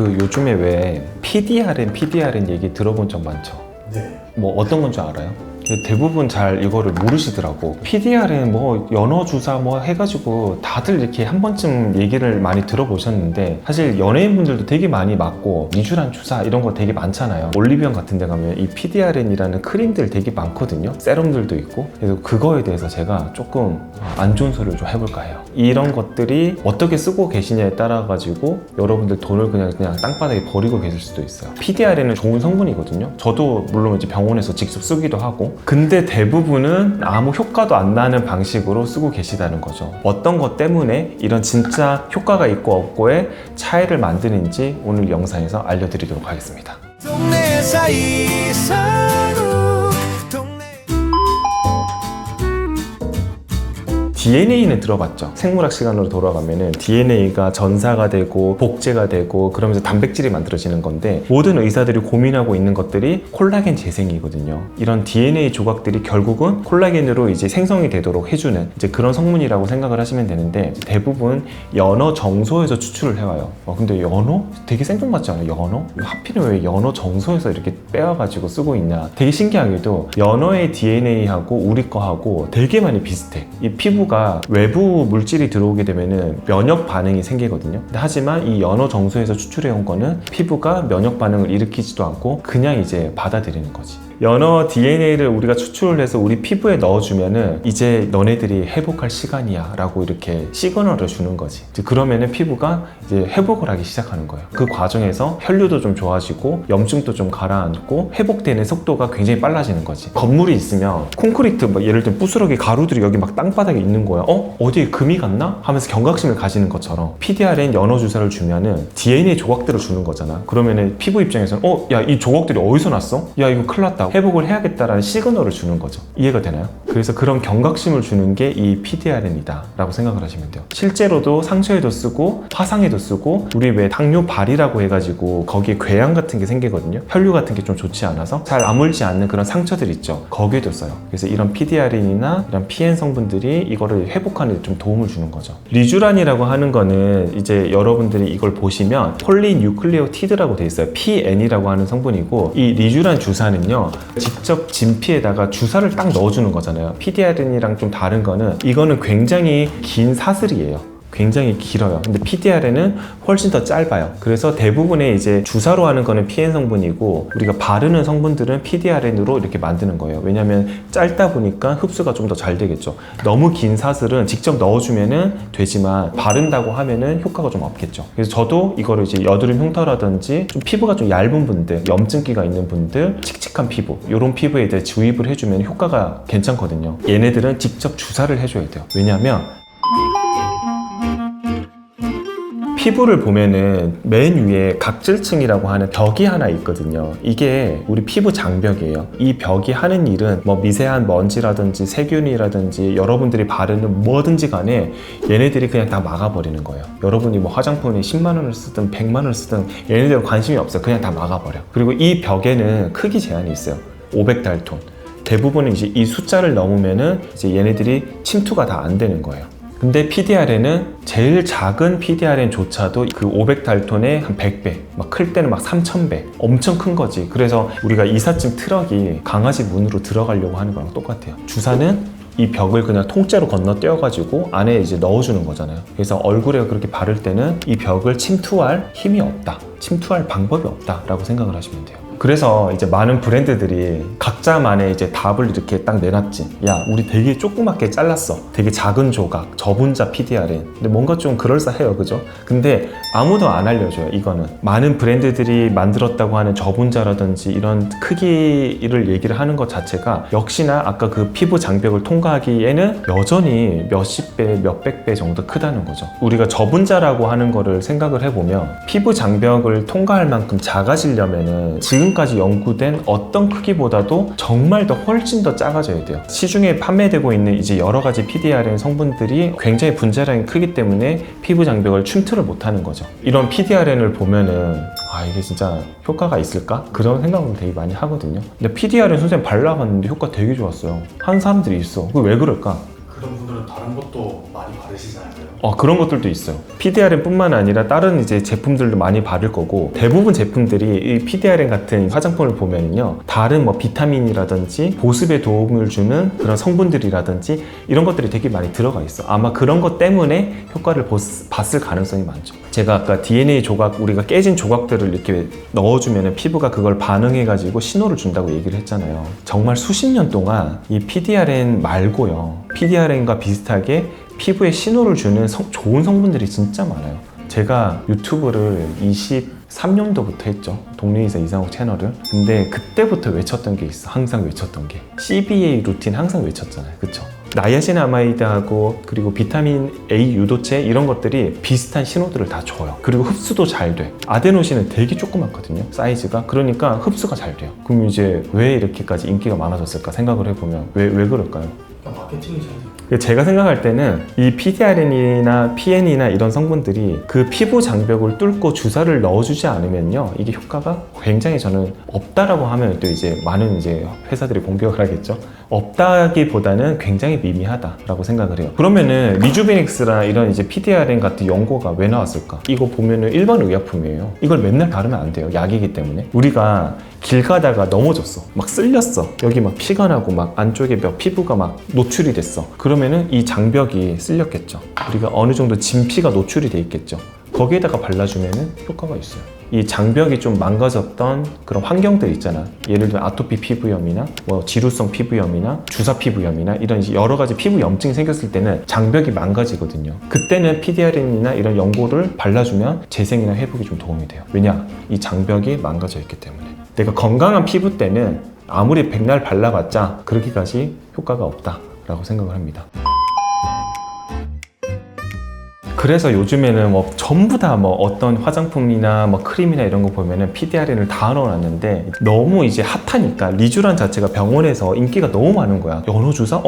그 요즘에 왜 PDRN 얘기 들어본 적 많죠? 네. 뭐 어떤 건 줄 알아요? 대부분 잘 이거를 모르시더라고. PDRN 뭐 연어 주사 뭐 해가지고 다들 이렇게 한 번쯤 얘기를 많이 들어보셨는데, 사실 연예인분들도 되게 많이 맞고 니쥬란 주사 이런 거 되게 많잖아요. 올리브영 같은 데 가면 이 PDRN이라는 크림들 되게 많거든요. 세럼들도 있고. 그래서 그거에 대해서 제가 조금 안 좋은 소리를 좀 해볼까 해요. 이런 것들이 어떻게 쓰고 계시냐에 따라 가지고 여러분들 돈을 그냥 땅바닥에 버리고 계실 수도 있어요. PDRN은 좋은 성분이거든요. 저도 물론 이제 병원에서 직접 쓰기도 하고, 근데 대부분은 아무 효과도 안 나는 방식으로 쓰고 계시다는 거죠. 어떤 것 때문에 이런 진짜 효과가 있고 없고의 차이를 만드는지 오늘 영상에서 알려드리도록 하겠습니다. 동네 사이사로 DNA는 들어봤죠? 생물학 시간으로 돌아가면은 DNA가 전사가 되고 복제가 되고 그러면서 단백질이 만들어지는 건데, 모든 의사들이 고민하고 있는 것들이 콜라겐 재생이거든요. 이런 DNA 조각들이 결국은 콜라겐으로 이제 생성이 되도록 해주는 이제 그런 성분이라고 생각을 하시면 되는데, 대부분 연어 정소에서 추출을 해와요. 근데 연어? 되게 생뚱맞지 않아요? 연어? 하필은 왜 연어 정소에서 이렇게 빼와가지고 쓰고 있냐? 되게 신기하게도 연어의 DNA하고 우리 거하고 되게 많이 비슷해. 이 피부 외부 물질이 들어오게 되면은 면역 반응이 생기거든요. 하지만 이 연어 정수에서 추출해 온 거는 피부가 면역 반응을 일으키지도 않고 그냥 이제 받아들이는 거지. 연어 DNA를 우리가 추출을 해서 우리 피부에 넣어주면은 이제 너네들이 회복할 시간이야 라고 이렇게 시그널을 주는 거지. 그러면은 피부가 이제 회복을 하기 시작하는 거예요. 그 과정에서 혈류도 좀 좋아지고 염증도 좀 가라앉고 회복되는 속도가 굉장히 빨라지는 거지. 건물이 있으면 콘크리트 막 예를 들면 부스러기 가루들이 여기 막 땅바닥에 있는 거야. 어디에 금이 갔나? 하면서 경각심을 가지는 것처럼 PDRN 연어 주사를 주면은 DNA 조각들을 주는 거잖아. 그러면은 피부 입장에서는 야, 이 조각들이 어디서 났어? 야, 이거 큰일 났다. 회복을 해야겠다라는 시그널을 주는 거죠. 이해가 되나요? 그래서 그런 경각심을 주는 게 이 PDRN이다 라고 생각을 하시면 돼요. 실제로도 상처에도 쓰고 화상에도 쓰고, 우리 왜 당뇨발이라고 해가지고 거기에 궤양 같은 게 생기거든요. 혈류 같은 게 좀 좋지 않아서 잘 아물지 않는 그런 상처들 있죠. 거기에도 써요. 그래서 이런 PDRN이나 이런 PN 성분들이 이거를 회복하는 데 좀 도움을 주는 거죠. 리쥬란이라고 하는 거는 이제 여러분들이 이걸 보시면 폴리뉴클레오티드라고 돼 있어요. PN이라고 하는 성분이고, 이 리쥬란 주사는요 직접 진피에다가 주사를 딱 넣어주는 거잖아요. PDRN이랑 좀 다른 거는 이거는 굉장히 긴 사슬이에요. 굉장히 길어요. 근데 PDRN은 훨씬 더 짧아요. 그래서 대부분의 이제 주사로 하는 거는 PN 성분이고, 우리가 바르는 성분들은 PDRN으로 이렇게 만드는 거예요. 왜냐면 짧다 보니까 흡수가 좀 더 잘 되겠죠. 너무 긴 사슬은 직접 넣어주면은 되지만 바른다고 하면은 효과가 좀 없겠죠. 그래서 저도 이거를 이제 여드름 흉터라든지 좀 피부가 좀 얇은 분들, 염증기가 있는 분들, 칙칙한 피부, 이런 피부에 대해 주입을 해주면 효과가 괜찮거든요. 얘네들은 직접 주사를 해줘야 돼요. 왜냐면 피부를 보면은 맨 위에 각질층이라고 하는 벽이 하나 있거든요. 이게 우리 피부 장벽이에요. 이 벽이 하는 일은 뭐 미세한 먼지라든지 세균이라든지 여러분들이 바르는 뭐든지 간에 얘네들이 그냥 다 막아버리는 거예요. 여러분이 뭐 화장품에 10만 원을 쓰든 100만 원을 쓰든 얘네들은 관심이 없어요. 그냥 다 막아버려. 그리고 이 벽에는 크기 제한이 있어요. 500달톤. 대부분은 이제 이 숫자를 넘으면은 이제 얘네들이 침투가 다 안 되는 거예요. 근데 PDRN은 제일 작은 PDRN조차도 그 500달톤의 한 100배, 막 클 때는 막 3000배, 엄청 큰 거지. 그래서 우리가 이삿짐 트럭이 강아지 문으로 들어가려고 하는 거랑 똑같아요. 주사는 이 벽을 그냥 통째로 건너뛰어가지고 안에 이제 넣어주는 거잖아요. 그래서 얼굴에 그렇게 바를 때는 이 벽을 침투할 힘이 없다, 침투할 방법이 없다라고 생각을 하시면 돼요. 그래서 이제 많은 브랜드들이 각자만의 이제 답을 이렇게 딱 내놨지. 야, 우리 되게 조그맣게 잘랐어. 되게 작은 조각, 저분자 PDRN. 근데 뭔가 좀 그럴싸해요, 그죠? 근데 아무도 안 알려줘요, 이거는. 많은 브랜드들이 만들었다고 하는 저분자라든지 이런 크기를 얘기를 하는 것 자체가 역시나 아까 그 피부 장벽을 통과하기에는 여전히 몇십 배, 몇백 배 정도 크다는 거죠. 우리가 저분자라고 하는 거를 생각을 해보면 피부 장벽을 통과할 만큼 작아지려면은 지금까지 연구된 어떤 크기보다도 정말 더 훨씬 더 작아져야 돼요. 시중에 판매되고 있는 이제 여러 가지 PDRN 성분들이 굉장히 분자량이 크기 때문에 피부 장벽을 침투를 못하는 거죠. 이런 PDRN을 보면은 이게 진짜 효과가 있을까? 그런 생각을 되게 많이 하거든요. 근데 PDRN 선생님 발라봤는데 효과 되게 좋았어요. 하는 사람들이 있어. 그게 왜 그럴까? 그런 분들은 다른 것도 많이 바르시지 않을까요? 그런 것들도 있어요. PDRN 뿐만 아니라 다른 이제 제품들도 많이 바를 거고, 대부분 제품들이 이 PDRN 같은 화장품을 보면요, 다른 뭐 비타민이라든지 보습에 도움을 주는 그런 성분들이라든지 이런 것들이 되게 많이 들어가 있어. 아마 그런 것 때문에 효과를 봤을 가능성이 많죠. 제가 아까 DNA 조각, 우리가 깨진 조각들을 이렇게 넣어주면 피부가 그걸 반응해가지고 신호를 준다고 얘기를 했잖아요. 정말 수십 년 동안 이 PDRN 말고요, PDRN과 비슷하게 피부에 신호를 주는 좋은 성분들이 진짜 많아요. 제가 유튜브를 23년도부터 했죠. 동네의사 이상욱 채널을. 근데 그때부터 외쳤던 게 있어. 항상 외쳤던 게 CBA 루틴 항상 외쳤잖아요. 그쵸? 나이아신아마이드하고 그리고 비타민 A 유도체 이런 것들이 비슷한 신호들을 다 줘요. 그리고 흡수도 잘 돼. 아데노신은 되게 조그맣거든요, 사이즈가. 그러니까 흡수가 잘 돼요. 그럼 이제 왜 이렇게까지 인기가 많아졌을까 생각을 해보면 왜 그럴까요? 마케팅이 잘 돼요. 제가 생각할 때는 이 PDRN이나 PN이나 이런 성분들이 그 피부 장벽을 뚫고 주사를 넣어주지 않으면요, 이게 효과가 굉장히 저는 없다라고 하면 또 이제 많은 이제 회사들이 공격을 하겠죠. 없다기보다는 굉장히 미미하다라고 생각을 해요. 그러면은 리주베닉스나 이런 이제 PDRN 같은 연고가 왜 나왔을까? 이거 보면은 일반 의약품이에요. 이걸 맨날 바르면 안 돼요. 약이기 때문에. 우리가 길 가다가 넘어졌어. 막 쓸렸어. 여기 막 피가 나고 막 안쪽에 피부가 막 노출이 됐어. 그러면은 이 장벽이 쓸렸겠죠. 우리가 어느 정도 진피가 노출이 돼 있겠죠. 거기에다가 발라주면은 효과가 있어요. 이 장벽이 좀 망가졌던 그런 환경들 있잖아. 예를 들면 아토피 피부염이나 뭐 지루성 피부염이나 주사 피부염이나 이런 여러 가지 피부 염증이 생겼을 때는 장벽이 망가지거든요. 그때는 PDRN이나 이런 연고를 발라주면 재생이나 회복이 좀 도움이 돼요. 왜냐? 이 장벽이 망가져 있기 때문에. 내가 건강한 피부 때는 아무리 백날 발라봤자 그렇게까지 효과가 없다라고 생각을 합니다. 그래서 요즘에는 뭐 전부 다 뭐 어떤 화장품이나 뭐 크림이나 이런 거 보면은 PDRN을 다 넣어놨는데, 너무 이제 핫하니까 리쥬란 자체가 병원에서 인기가 너무 많은 거야. 연호 주사?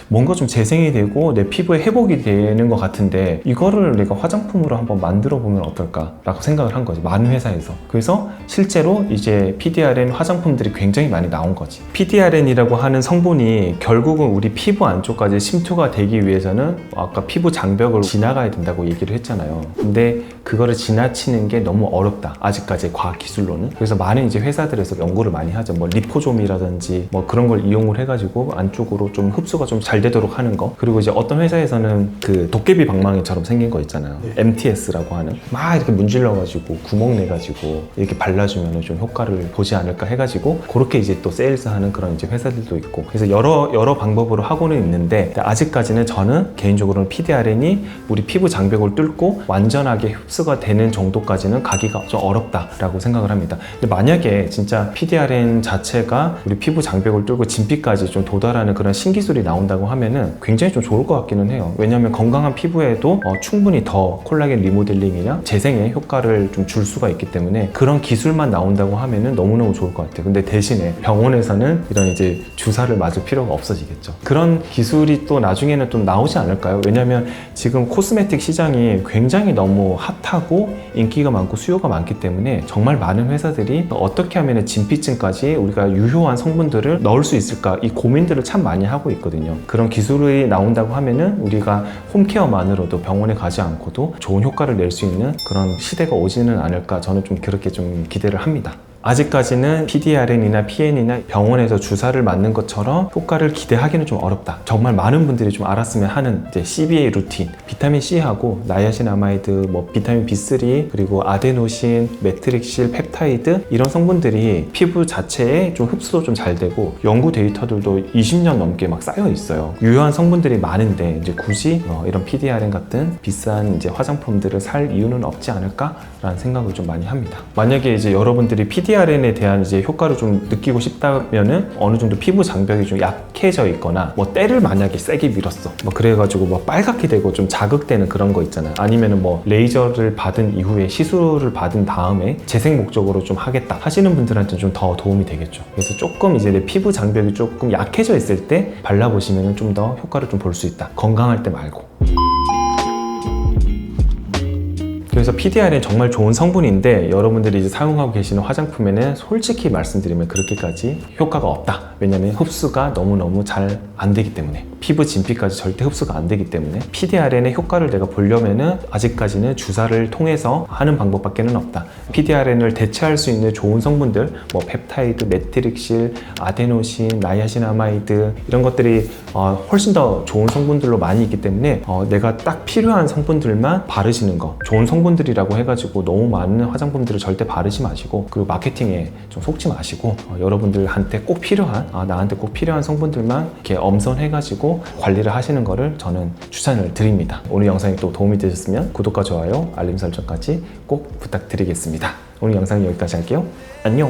뭔가 좀 재생이 되고 내 피부에 회복이 되는 것 같은데 이거를 내가 화장품으로 한번 만들어 보면 어떨까 라고 생각을 한 거지, 많은 회사에서. 그래서 실제로 이제 PDRN 화장품들이 굉장히 많이 나온 거지. PDRN이라고 하는 성분이 결국은 우리 피부 안쪽까지 침투가 되기 위해서는 아까 피부 장벽을 지나가야 된다고 얘기를 했잖아요. 근데 그거를 지나치는 게 너무 어렵다, 아직까지 과학 기술로는. 그래서 많은 이제 회사들에서 연구를 많이 하죠. 뭐 리포솜이라든지 뭐 그런 걸 이용을 해가지고 안쪽으로 좀 흡수가 좀 잘 되도록 하는 거. 그리고 이제 어떤 회사에서는 그 도깨비 방망이처럼 생긴 거 있잖아요. MTS라고 하는, 막 이렇게 문질러가지고 구멍 내가지고 이렇게 발라주면 좀 효과를 보지 않을까 해가지고 그렇게 이제 또 세일즈하는 그런 이제 회사들도 있고. 그래서 여러 방법으로 하고는 있는데, 아직까지는 저는 개인적으로는 PDRN이 우리 피부 장벽을 뚫고 완전하게 흡수가 되는 정도까지는 가기가 좀 어렵다라고 생각을 합니다. 근데 만약에 진짜 PDRN 자체가 우리 피부 장벽을 뚫고 진피까지 좀 도달하는 그런 신기술이 나온다고 하면은 굉장히 좀 좋을 것 같기는 해요. 왜냐하면 건강한 피부에도 충분히 더 콜라겐 리모델링이나 재생에 효과를 좀 줄 수가 있기 때문에 그런 기술만 나온다고 하면은 너무너무 좋을 것 같아요. 근데 대신에 병원에서는 이런 이제 주사를 맞을 필요가 없어지겠죠. 그런 기술이 또 나중에는 좀 나오지 않을까요? 왜냐하면 지금 코스메틱 시장이 굉장히 너무 핫하고 인기가 많고 수요가 많기 때문에 정말 많은 회사들이 어떻게 하면 진피층까지 우리가 유효한 성분들을 넣을 수 있을까, 이 고민들을 참 많이 하고 있거든요. 그런 기술이 나온다고 하면은 우리가 홈케어만으로도 병원에 가지 않고도 좋은 효과를 낼 수 있는 그런 시대가 오지는 않을까, 저는 좀 그렇게 좀 기대를 합니다. 아직까지는 PDRN이나 PN이나 병원에서 주사를 맞는 것처럼 효과를 기대하기는 좀 어렵다. 정말 많은 분들이 좀 알았으면 하는 이제 CBA 루틴, 비타민 C하고 나이아신아마이드, 뭐 비타민 B3, 그리고 아데노신, 메트릭실, 펩타이드 이런 성분들이 피부 자체에 좀 흡수도 좀 잘 되고 연구 데이터들도 20년 넘게 막 쌓여 있어요. 유효한 성분들이 많은데 이제 굳이 이런 PDRN 같은 비싼 이제 화장품들을 살 이유는 없지 않을까라는 생각을 좀 많이 합니다. 만약에 이제 여러분들이 PDRN에 대한 이제 효과를 좀 느끼고 싶다면은 어느 정도 피부 장벽이 좀 약해져 있거나 뭐 때를 만약에 세게 밀었어, 뭐 그래가지고 뭐 빨갛게 되고 좀 자극되는 그런 거 있잖아요. 아니면은 뭐 레이저를 받은 이후에 시술을 받은 다음에 재생 목적으로 좀 하겠다 하시는 분들한테는 좀 더 도움이 되겠죠. 그래서 조금 이제 내 피부 장벽이 조금 약해져 있을 때 발라보시면 좀 더 효과를 좀 볼 수 있다, 건강할 때 말고. 그래서 PDRN 정말 좋은 성분인데 여러분들이 이제 사용하고 계시는 화장품에는 솔직히 말씀드리면 그렇게까지 효과가 없다. 왜냐면 흡수가 너무너무 잘 안 되기 때문에. 피부 진피까지 절대 흡수가 안 되기 때문에 PDRN의 효과를 내가 보려면은 아직까지는 주사를 통해서 하는 방법밖에는 없다. PDRN을 대체할 수 있는 좋은 성분들, 뭐 펩타이드, 메틸릭실, 아데노신, 나이아신아마이드 이런 것들이 훨씬 더 좋은 성분들로 많이 있기 때문에 내가 딱 필요한 성분들만 바르시는 거. 좋은 성분들이라고 해가지고 너무 많은 화장품들을 절대 바르지 마시고, 그리고 마케팅에 좀 속지 마시고, 여러분들한테 꼭 필요한, 나한테 꼭 필요한 성분들만 이렇게 엄선해가지고 관리를 하시는 거를 저는 추천을 드립니다. 오늘 영상이 또 도움이 되셨으면 구독과 좋아요, 알림 설정까지 꼭 부탁드리겠습니다. 오늘 영상은 여기까지 할게요. 안녕.